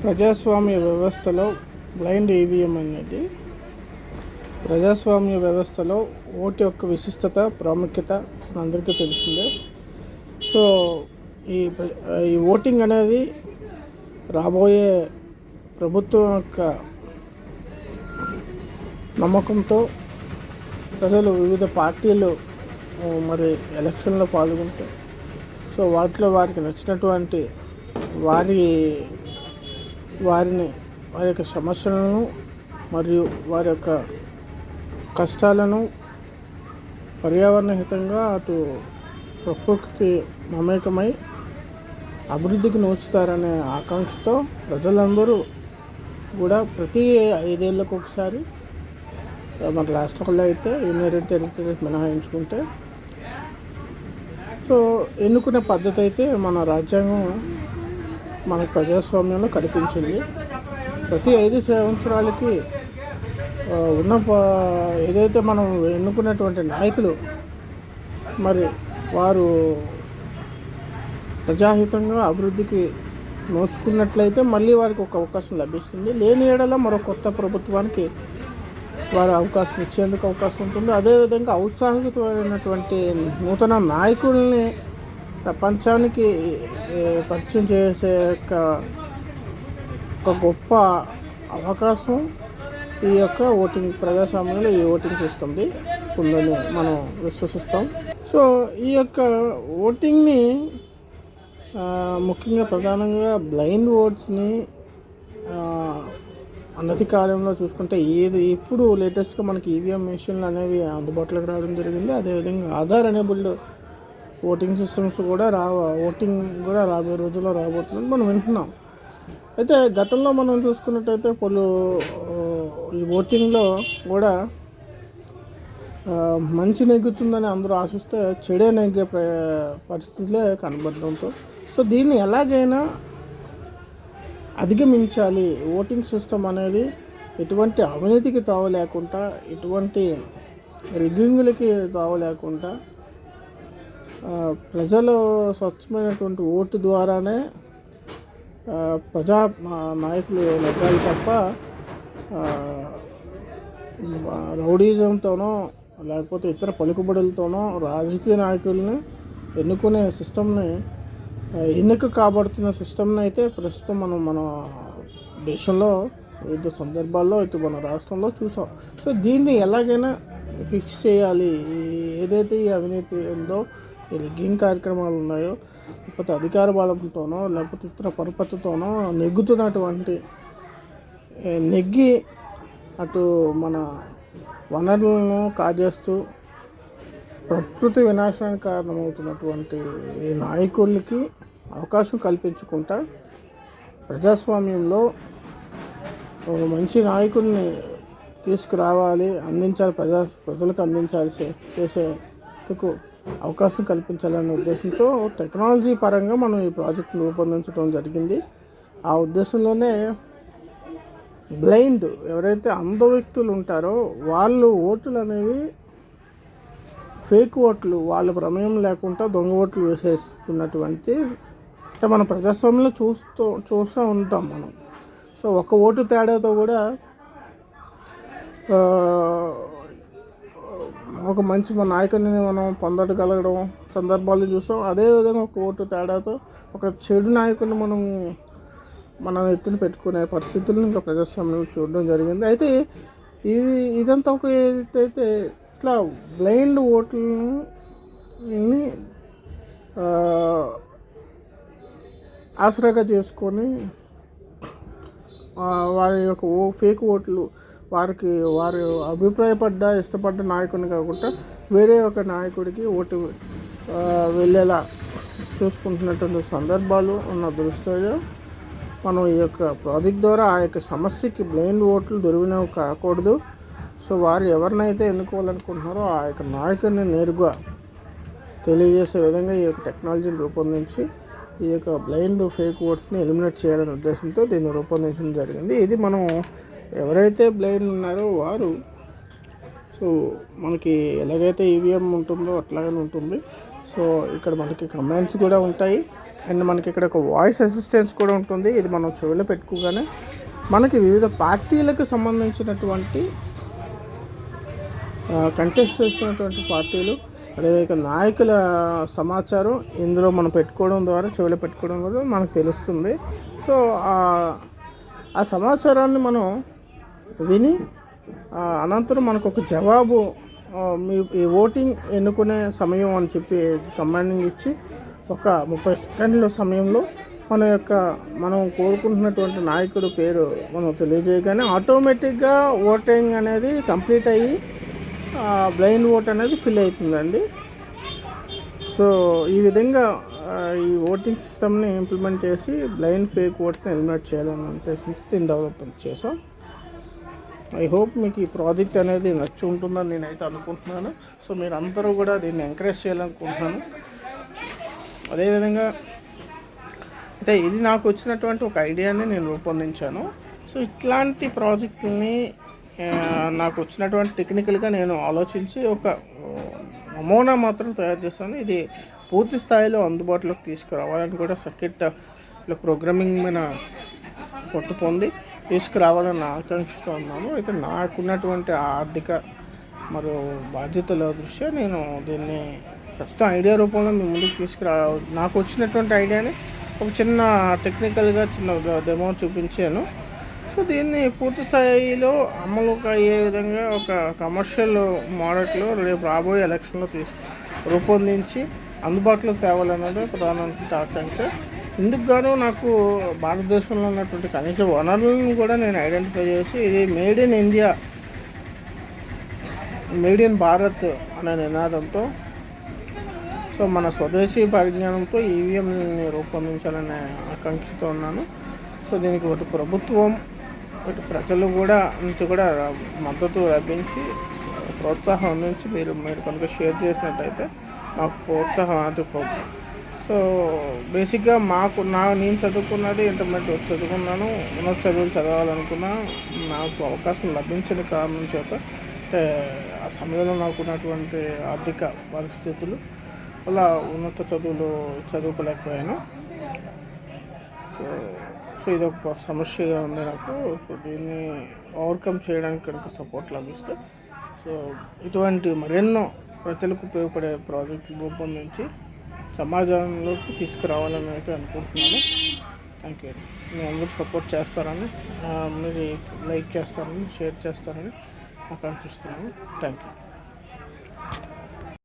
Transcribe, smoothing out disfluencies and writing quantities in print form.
ప్రజాస్వామ్య వ్యవస్థలో blind EVM అనేది ప్రజాస్వామ్య వ్యవస్థలో ఓటు యొక్క విశిష్టత ప్రాముఖ్యత అందరికీ తెలిసిందే. సో ఈ ఓటింగ్ అనేది రాబోయే ప్రభుత్వం యొక్క నమ్మకంతో ప్రజలు వివిధ పార్టీలు మరి ఎలక్షన్లో పాల్గొంటారు. సో వాటిలో వారికి నచ్చినటువంటి వారి యొక్క సమస్యలను మరియు వారి యొక్క కష్టాలను పర్యావరణ హితంగా అటు ప్రకృతి మమేకమై అభివృద్ధికి నోచుతారనే ఆకాంక్షతో ప్రజలందరూ కూడా ప్రతి 5 ఏళ్ళకు ఒకసారి మన రాష్ట్రంలో అయితే యూనియన్ టెరిటరీస్ మినహాయించుకుంటే సో ఎన్నుకునే పద్ధతి అయితే మన రాజ్యాంగం మనకు ప్రజాస్వామ్యంలో కనిపించింది. ప్రతి 5 సంవత్సరాలకి ఉన్న ఏదైతే మనం ఎన్నుకున్నటువంటి నాయకులు మరి వారు ప్రజాహితంగా అభివృద్ధికి నోచుకున్నట్లయితే మళ్ళీ వారికి ఒక అవకాశం లభిస్తుంది. లేని ఏడల మరో కొత్త ప్రభుత్వానికి వారు అవకాశం ఇచ్చేందుకు అవకాశం ఉంటుంది. అదేవిధంగా ఔత్సాహికమైనటువంటి నూతన నాయకుల్ని ప్రపంచానికి పరిచయం చేసే ఒక గొప్ప అవకాశం ఈ యొక్క ఓటింగ్ ప్రజాస్వామ్యంలో ఈ ఓటింగ్ సిస్టమ్ది ఉందని మనం విశ్వసిస్తాం. సో ఈ యొక్క ఓటింగ్ని ముఖ్యంగా ప్రధానంగా బ్లైండ్ ఓట్స్ని అన్నతి కాలంలో చూసుకుంటే ఇప్పుడు లేటెస్ట్గా మనకి ఈవీఎం మెషిన్లు అనేవి అందుబాటులోకి రావడం జరిగింది. అదేవిధంగా ఆధార్ ఎనేబుల్డ్ ఓటింగ్ సిస్టమ్స్ కూడా ఓటింగ్ కూడా రాబోయే రోజుల్లో రాబోతుందని మనం వింటున్నాం. అయితే గతంలో మనం చూసుకున్నట్టయితే ఈ ఓటింగ్లో కూడా మంచి నెగ్గుతుందని అందరూ ఆశిస్తే చెడే నెగ్గే పరిస్థితులే కనబడడంతో సో దీన్ని ఎలాగైనా అధిగమించాలి. ఓటింగ్ సిస్టమ్ అనేది ఎటువంటి అవినీతికి తావు లేకుండా ఎటువంటి రిగ్గింగులకి తావు లేకుండా ప్రజలు స్వచ్ఛమైనటువంటి ఓటు ద్వారానే ప్రజా నాయకులు నెగ్గాలి తప్ప రౌడీజంతోనో లేకపోతే ఇతర పలుకుబడులతోనో రాజకీయ నాయకుల్ని ఎన్నుకునే సిస్టమ్ని ఎన్నిక కాబడుతున్న సిస్టమ్ని అయితే ప్రస్తుతం మన దేశంలో వివిధ సందర్భాల్లో ఇటు మన రాష్ట్రంలో చూసాం. సో దీన్ని ఎలాగైనా ఫిక్స్ చేయాలి. ఏదైతే ఈ అవినీతి ఉందో ఈ రిగ్గింగ్ కార్యక్రమాలు ఉన్నాయో లేకపోతే అధికార బలంతోనో లేకపోతే ఇతర పరపతితోనో నెగ్గి అటు మన వనరులను కాజేస్తూ ప్రకృతి వినాశనానికి కారణమవుతున్నటువంటి ఈ నాయకులకి అవకాశం కల్పించుకుంటా ప్రజాస్వామ్యంలో ఒక మంచి నాయకుడిని తీసుకురావాలి, అందించాలి, ప్రజలకు చేసేందుకు అవకాశం కల్పించాలనే ఉద్దేశంతో టెక్నాలజీ పరంగా మనం ఈ ప్రాజెక్టును రూపొందించడం జరిగింది. ఆ ఉద్దేశంలోనే బ్లైండ్ ఎవరైతే అంధ వ్యక్తులు ఉంటారో వాళ్ళు ఓట్లు అనేవి ఫేక్ ఓట్లు వాళ్ళ ప్రమేయం లేకుండా దొంగ ఓట్లు వేసేస్తున్నటువంటి అంటే మన ప్రజాస్వామ్యంలో చూస్తూ ఉంటాం మనం. సో ఒక ఓటు తేడాతో కూడా ఒక మంచి మన నాయకుడిని మనం పొందగలగడం సందర్భాలు చూస్తాం. అదేవిధంగా ఒక ఓటు తేడాతో ఒక చెడు నాయకుడిని మనం ఎత్తున పెట్టుకునే పరిస్థితులను ఇంకా ప్రజాస్వామ్యంలో చూడడం జరిగింది. అయితే ఇదంతా ఒక ఏదైతే ఇట్లా బ్లైండ్ ఓట్లని ఆసరాగా చేసుకొని వారి యొక్క ఫేక్ ఓట్లు వారు ఇష్టపడ్డ నాయకుడిని కాకుండా వేరే ఒక నాయకుడికి ఓటు వెళ్ళేలా చూసుకుంటున్నటువంటి సందర్భాలు ఉన్న దృష్ట్యా మనం ఈ యొక్క ప్రాజెక్ట్ ద్వారా ఆ యొక్క సమస్యకి బ్లైండ్ ఓట్లు దొరికినవి కాకూడదు. సో వారు ఎవరినైతే ఎన్నుకోవాలనుకుంటున్నారో ఆ యొక్క నాయకుడిని నేరుగా తెలియజేసే విధంగా ఈ యొక్క టెక్నాలజీని రూపొందించి ఈ యొక్క బ్లైండ్ ఫేక్ ఓట్స్ని ఎలిమినేట్ చేయాలనే ఉద్దేశంతో దీన్ని రూపొందించడం జరిగింది. ఇది మనం ఎవరైతే బ్లైండ్ ఉన్నారో వారు సో మనకి ఎలాగైతే ఈవీఎం ఉంటుందో అట్లాగే ఉంటుంది. సో ఇక్కడ మనకి కమాండ్స్ కూడా ఉంటాయి. అండ్ మనకి ఇక్కడ ఒక వాయిస్ అసిస్టెన్స్ కూడా ఉంటుంది. ఇది మనం చెవిలో పెట్టుకోగానే మనకి వివిధ పార్టీలకు సంబంధించినటువంటి కంటెస్ట్ చేసినటువంటి పార్టీలు, అదేవిధంగా నాయకుల సమాచారం ఇందులో మనం పెట్టుకోవడం ద్వారా, చెవిలో పెట్టుకోవడం ద్వారా మనకు తెలుస్తుంది. సో ఆ సమాచారాన్ని మనం విని అనంతరం మనకు ఒక జవాబు, మీ ఈ ఓటింగ్ ఎన్నుకునే సమయం అని చెప్పి కమాండింగ్ ఇచ్చి ఒక 30 సెకండ్ల సమయంలో మనం కోరుకుంటున్నటువంటి నాయకుడి పేరు మనం తెలియజేయగానే ఆటోమేటిక్గా ఓటింగ్ అనేది కంప్లీట్ అయ్యి బ్లైండ్ ఓట్ అనేది ఫిల్ అవుతుందండి. సో ఈ విధంగా ఈ ఓటింగ్ సిస్టమ్ని ఇంప్లిమెంట్ చేసి బ్లైండ్ ఫేక్ ఓట్స్ని ఎలిమినేట్ చేయాలని ఉద్దేశంతో దీన్ని డెవలప్మెంట్ చేసాం. ఐ హోప్ మీకు ఈ ప్రాజెక్ట్ అనేది నచ్చి ఉంటుందని నేనైతే అనుకుంటున్నాను. సో మీరు అందరూ కూడా దీన్ని ఎంకరేజ్ చేయాలనుకుంటున్నాను. అదేవిధంగా అయితే ఇది నాకు వచ్చినటువంటి ఒక ఐడియాని నేను రూపొందించాను. సో ఇట్లాంటి ప్రాజెక్టుల్ని నాకు వచ్చినటువంటి టెక్నికల్గా నేను ఆలోచించి ఒక నమూనా మాత్రం తయారు చేస్తాను. ఇది పూర్తి స్థాయిలో అందుబాటులోకి తీసుకురావాలని కూడా సర్క్యూట్లో ప్రోగ్రామింగ్ మీద పట్టు పొంది తీసుకురావాలని ఆకాంక్షిస్తూ ఉన్నాను. అయితే నాకున్నటువంటి ఆర్థిక మరియు బాధ్యతల దృష్ట్యా నేను దీన్ని ప్రస్తుతం ఐడియా రూపంలో మీ ముందుకు నాకు వచ్చినటువంటి ఐడియాని ఒక చిన్న టెక్నికల్గా చిన్న డెమో చూపించాను. సో దీన్ని పూర్తి స్థాయిలో అమలుకి అయ్యే విధంగా ఒక కమర్షియల్ మోడల్లో రేపు రాబోయే ఎలక్షన్లో రూపొందించి అందుబాటులోకి తేవాలన్నది ప్రధానమంత్రి ఆకాంక్ష. ఇందుకు గాను నాకు భారతదేశంలో ఉన్నటువంటి కనీస వనరులను కూడా నేను ఐడెంటిఫై చేసి ఇది made in India, made in Bharat అనే నినాదంతో, సో మన స్వదేశీ పరిజ్ఞానంతో ఈవీఎంని రూపొందించాలనే ఆకాంక్షతో ఉన్నాను. సో దీనికి ఒకటి ప్రభుత్వం, ఒకటి ప్రజలు కూడా నుంచి కూడా మద్దతు లభించి ప్రోత్సాహం అందించి మీరు కనుక షేర్ చేసినట్టయితే నాకు ప్రోత్సాహం అందుకోదు. సో బేసిక్గా నేను చదువుకున్నది ఇంటర్మీడియట్ చదువుకున్నాను, ఉన్నత చదువులు చదవాలనుకున్నా నాకు అవకాశం లభించిన కారణం చేత ఆ సమయంలో నాకు ఉన్నటువంటి ఆర్థిక పరిస్థితులు వల్ల ఉన్నత చదువులు చదువుకోలేకపోయాను. సో ఇది ఒక సమస్యగా ఉంది నాకు. సో దీన్ని ఓవర్కమ్ చేయడానికి కనుక సపోర్ట్ లభిస్తే సో ఇటువంటి మరెన్నో ప్రజలకు ఉపయోగపడే ప్రాజెక్టులు రూపొందించి సమాజంలోకి తీసుకురావాలని అయితే అనుకుంటున్నాను. Thank you. మీ అందరూ సపోర్ట్ చేస్తారని, మీరు లైక్ చేస్తారని, షేర్ చేస్తారని ఆకాంక్షిస్తున్నాను. Thank you.